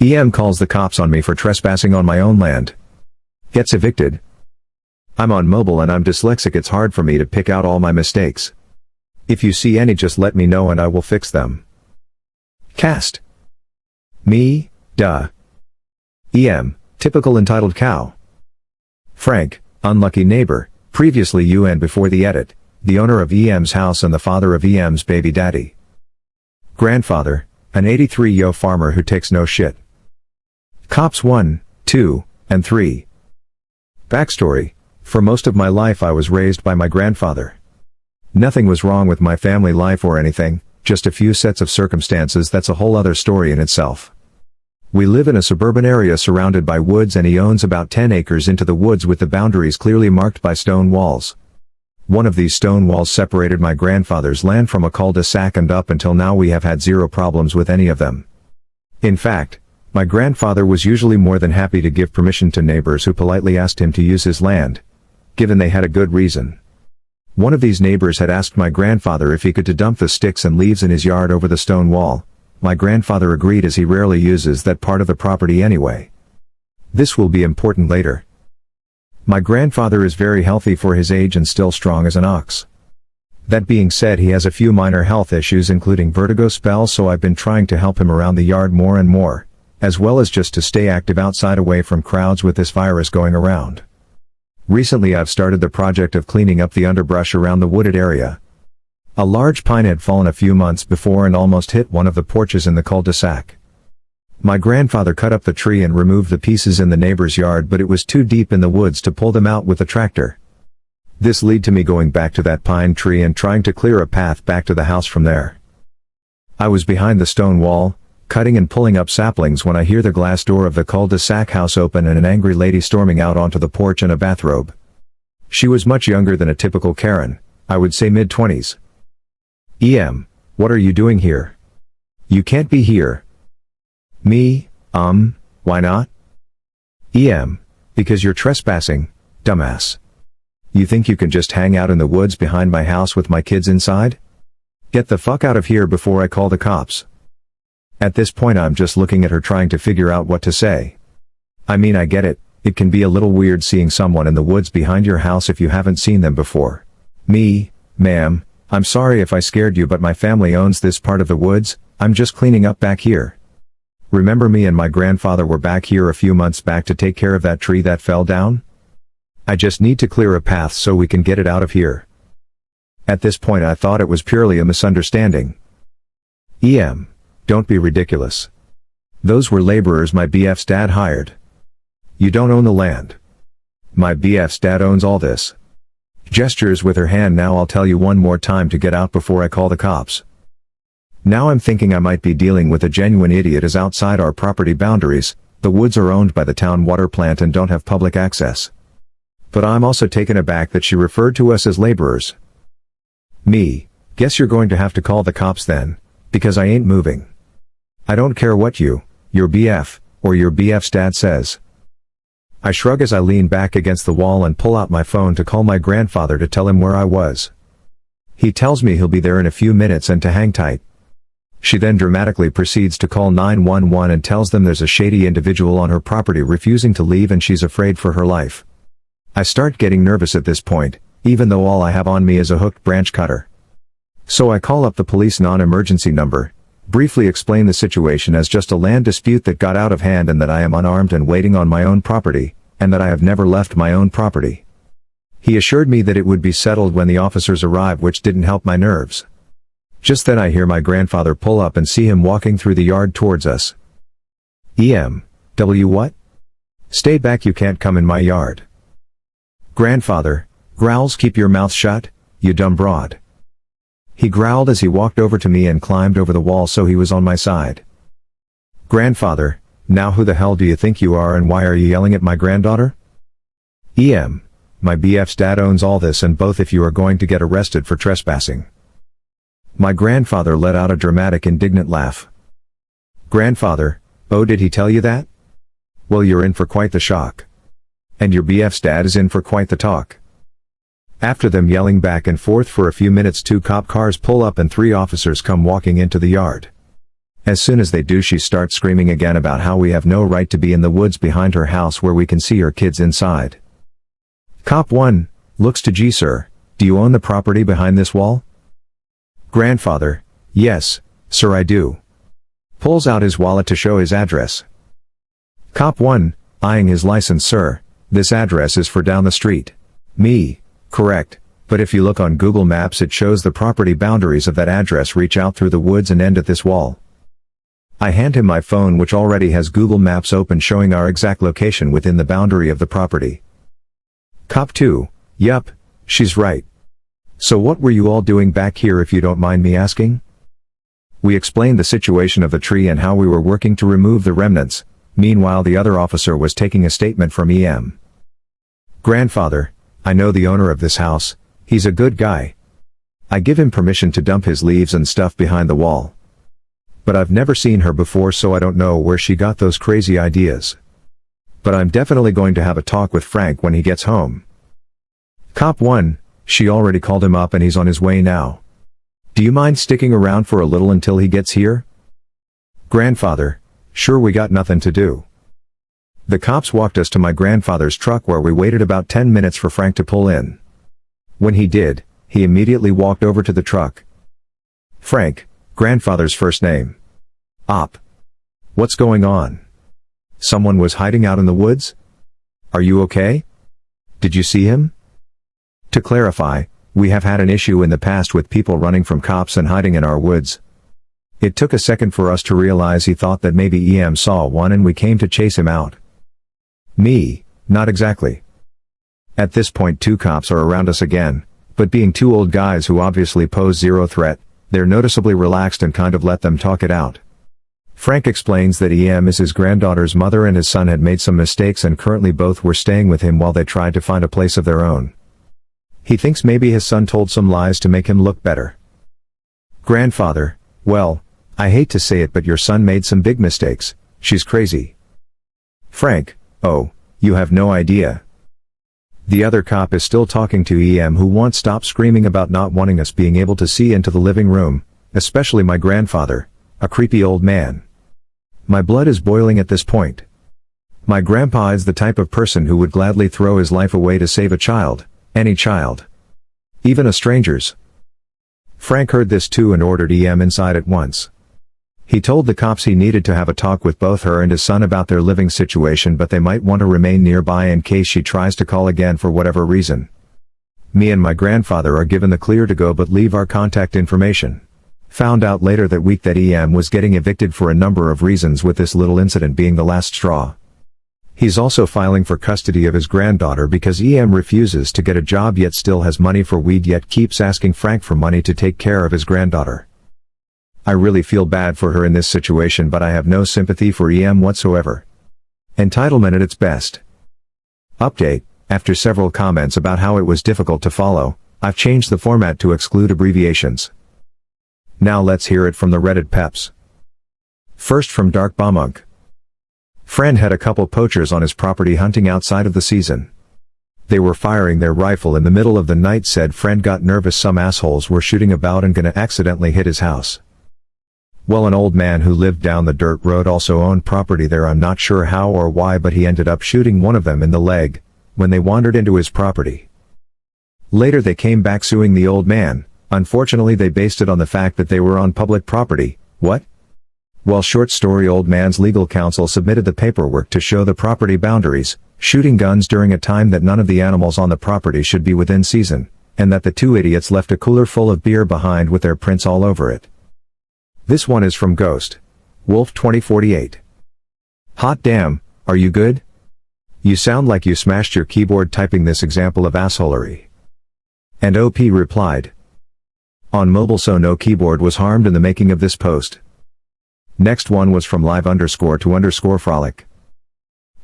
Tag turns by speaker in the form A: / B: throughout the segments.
A: EM calls the cops on me for trespassing on my own land. Gets evicted. I'm on mobile and I'm dyslexic, it's hard for me to pick out all my mistakes. If you see any, just let me know and I will fix them. Cast. Me, duh. EM, typical entitled cow. Frank, unlucky neighbor, previously UN before the edit, the owner of EM's house and the father of EM's baby daddy. Grandfather, an 83-yo farmer who takes no shit. Cops 1, 2, and 3. Backstory: for most of my life I was raised by my grandfather. Nothing was wrong with my family life or anything, just a few sets of circumstances that's a whole other story in itself. We live in a suburban area surrounded by woods and he owns about 10 acres into the woods with the boundaries clearly marked by stone walls. One of these stone walls separated my grandfather's land from a cul-de-sac and up until now we have had zero problems with any of them. In fact, my grandfather was usually more than happy to give permission to neighbors who politely asked him to use his land, given they had a good reason. One of these neighbors had asked my grandfather if he could dump the sticks and leaves in his yard over the stone wall. My grandfather agreed as he rarely uses that part of the property anyway. This will be important later. My grandfather is very healthy for his age and still strong as an ox. That being said, he has a few minor health issues including vertigo spells, so I've been trying to help him around the yard more and more, as well as just to stay active outside away from crowds with this virus going around. Recently I've started the project of cleaning up the underbrush around the wooded area. A large pine had fallen a few months before and almost hit one of the porches in the cul-de-sac. My grandfather cut up the tree and removed the pieces in the neighbor's yard, but it was too deep in the woods to pull them out with the tractor. This led to me going back to that pine tree and trying to clear a path back to the house from there. I was behind the stone wall, cutting and pulling up saplings when I hear the glass door of the cul-de-sac house open and an angry lady storming out onto the porch in a bathrobe. She was much younger than a typical Karen, I would say mid-20s. EM, what are you doing here? You can't be here. Me, why not? EM, because you're trespassing, dumbass. You think you can just hang out in the woods behind my house with my kids inside? Get the fuck out of here before I call the cops. At this point I'm just looking at her trying to figure out what to say. I mean, I get it, it can be a little weird seeing someone in the woods behind your house if you haven't seen them before. Me, ma'am, I'm sorry if I scared you, but my family owns this part of the woods, I'm just cleaning up back here. Remember me and my grandfather were back here a few months back to take care of that tree that fell down? I just need to clear a path so we can get it out of here. At this point I thought it was purely a misunderstanding. EM, don't be ridiculous. Those were laborers my BF's dad hired. You don't own the land. My BF's dad owns all this. Gestures with her hand. Now I'll tell you one more time to get out before I call the cops. Now I'm thinking I might be dealing with a genuine idiot as outside our property boundaries, the woods are owned by the town water plant and don't have public access. But I'm also taken aback that she referred to us as laborers. Me, guess you're going to have to call the cops then, because I ain't moving. I don't care what you, your BF, or your BF's dad says. I shrug as I lean back against the wall and pull out my phone to call my grandfather to tell him where I was. He tells me he'll be there in a few minutes and to hang tight. She then dramatically proceeds to call 911 and tells them there's a shady individual on her property refusing to leave and she's afraid for her life. I start getting nervous at this point, even though all I have on me is a hooked branch cutter. So I call up the police non-emergency number, briefly explain the situation as just a land dispute that got out of hand and that I am unarmed and waiting on my own property, and that I have never left my own property. He assured me that it would be settled when the officers arrive, which didn't help my nerves. Just then I hear my grandfather pull up and see him walking through the yard towards us. EM, what? Stay back, you can't come in my yard. Grandfather, growls, keep your mouth shut, you dumb broad. He growled as he walked over to me and climbed over the wall so he was on my side. Grandfather, now who the hell do you think you are and why are you yelling at my granddaughter? EM, my BF's dad owns all this and both of you are going to get arrested for trespassing. My grandfather let out a dramatic indignant laugh. Grandfather, oh, did he tell you that? Well, you're in for quite the shock. And your BF's dad is in for quite the talk. After them yelling back and forth for a few minutes, 2 cop cars pull up and 3 officers come walking into the yard. As soon as they do, she starts screaming again about how we have no right to be in the woods behind her house where we can see her kids inside. Cop 1, looks to G. Sir, do you own the property behind this wall? Grandfather, yes, sir, I do. Pulls out his wallet to show his address. Cop 1, eyeing his license, sir, this address is for down the street. Me, correct, but if you look on Google Maps it shows the property boundaries of that address reach out through the woods and end at this wall. I hand him my phone, which already has Google Maps open showing our exact location within the boundary of the property. Cop 2, yup, she's right. So what were you all doing back here, if you don't mind me asking? We explained the situation of the tree and how we were working to remove the remnants. Meanwhile, the other officer was taking a statement from EM. Grandfather, I know the owner of this house, he's a good guy. I give him permission to dump his leaves and stuff behind the wall. But I've never seen her before, so I don't know where she got those crazy ideas. But I'm definitely going to have a talk with Frank when he gets home. Cop 1, she already called him up and he's on his way now. Do you mind sticking around for a little until he gets here? Grandfather, sure, we got nothing to do. The cops walked us to my grandfather's truck where we waited about 10 minutes for Frank to pull in. When he did, he immediately walked over to the truck. Frank, grandfather's first name. Op. What's going on? Someone was hiding out in the woods? Are you okay? Did you see him? To clarify, we have had an issue in the past with people running from cops and hiding in our woods. It took a second for us to realize he thought that maybe EM saw one and we came to chase him out. Me, not exactly. At this point 2 cops are around us again, but being 2 old guys who obviously pose zero threat, they're noticeably relaxed and kind of let them talk it out. Frank explains that EM is his granddaughter's mother and his son had made some mistakes and currently both were staying with him while they tried to find a place of their own. He thinks maybe his son told some lies to make him look better. Grandfather, well, I hate to say it but your son made some big mistakes, she's crazy. Frank, oh, you have no idea. The other cop is still talking to EM who won't stop screaming about not wanting us being able to see into the living room, especially my grandfather, a creepy old man. My blood is boiling at this point. My grandpa is the type of person who would gladly throw his life away to save a child, any child. Even a stranger's. Frank heard this too and ordered EM inside at once. He told the cops he needed to have a talk with both her and his son about their living situation, but they might want to remain nearby in case she tries to call again for whatever reason. Me and my grandfather are given the clear to go but leave our contact information. Found out later that week that EM was getting evicted for a number of reasons, with this little incident being the last straw. He's also filing for custody of his granddaughter because EM refuses to get a job yet still has money for weed yet keeps asking Frank for money to take care of his granddaughter. I really feel bad for her in this situation, but I have no sympathy for EM whatsoever. Entitlement at its best. Update, after several comments about how it was difficult to follow, I've changed the format to exclude abbreviations. Now let's hear it from the Reddit peps. First from Dark Bamunk. Friend had a couple poachers on his property hunting outside of the season. They were firing their rifle in the middle of the night. Said friend got nervous some assholes were shooting about and gonna accidentally hit his house. Well, an old man who lived down the dirt road also owned property there. I'm not sure how or why, but he ended up shooting one of them in the leg when they wandered into his property. Later they came back suing the old man. Unfortunately they based it on the fact that they were on public property. What? Well, short story, old man's legal counsel submitted the paperwork to show the property boundaries, shooting guns during a time that none of the animals on the property should be within season, and that the 2 idiots left a cooler full of beer behind with their prints all over it. This one is from Ghost Wolf 2048. Hot damn, are you good? You sound like you smashed your keyboard typing this example of assholery. And OP replied, on mobile, so no keyboard was harmed in the making of this post. Next one was from live_to_frolic.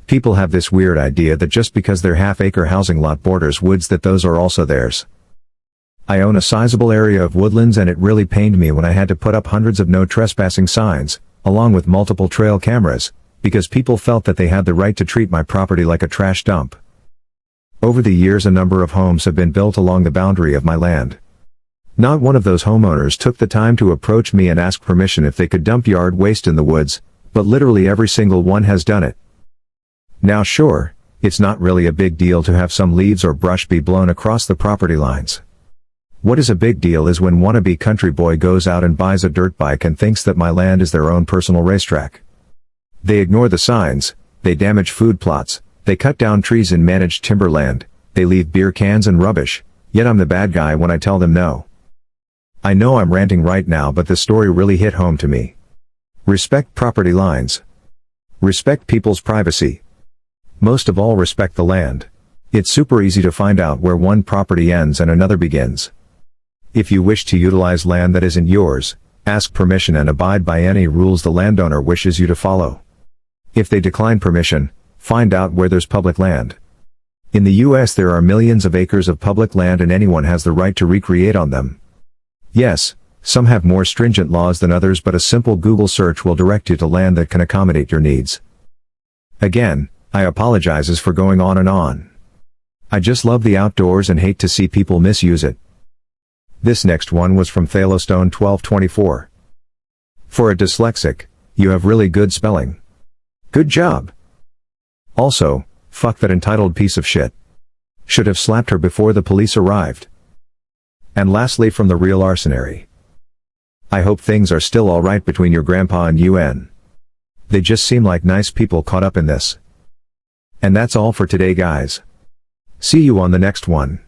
A: People have this weird idea that just because their half-acre housing lot borders woods that those are also theirs. I own a sizable area of woodlands and it really pained me when I had to put up hundreds of no trespassing signs, along with multiple trail cameras, because people felt that they had the right to treat my property like a trash dump. Over the years a number of homes have been built along the boundary of my land. Not one of those homeowners took the time to approach me and ask permission if they could dump yard waste in the woods, but literally every single one has done it. Now sure, it's not really a big deal to have some leaves or brush be blown across the property lines. What is a big deal is when wannabe country boy goes out and buys a dirt bike and thinks that my land is their own personal racetrack. They ignore the signs, they damage food plots, they cut down trees in managed timberland, they leave beer cans and rubbish, yet I'm the bad guy when I tell them no. I know I'm ranting right now, but this story really hit home to me. Respect property lines. Respect people's privacy. Most of all, respect the land. It's super easy to find out where one property ends and another begins. If you wish to utilize land that isn't yours, ask permission and abide by any rules the landowner wishes you to follow. If they decline permission, find out where there's public land. In the US there are millions of acres of public land and anyone has the right to recreate on them. Yes, some have more stringent laws than others, but a simple Google search will direct you to land that can accommodate your needs. Again, I apologizes for going on and on. I just love the outdoors and hate to see people misuse it. This next one was from Thalostone 1224. For a dyslexic, you have really good spelling. Good job. Also, fuck that entitled piece of shit. Should have slapped her before the police arrived. And lastly from the real arsonary. I hope things are still alright between your grandpa and UN. They just seem like nice people caught up in this. And that's all for today, guys. See you on the next one.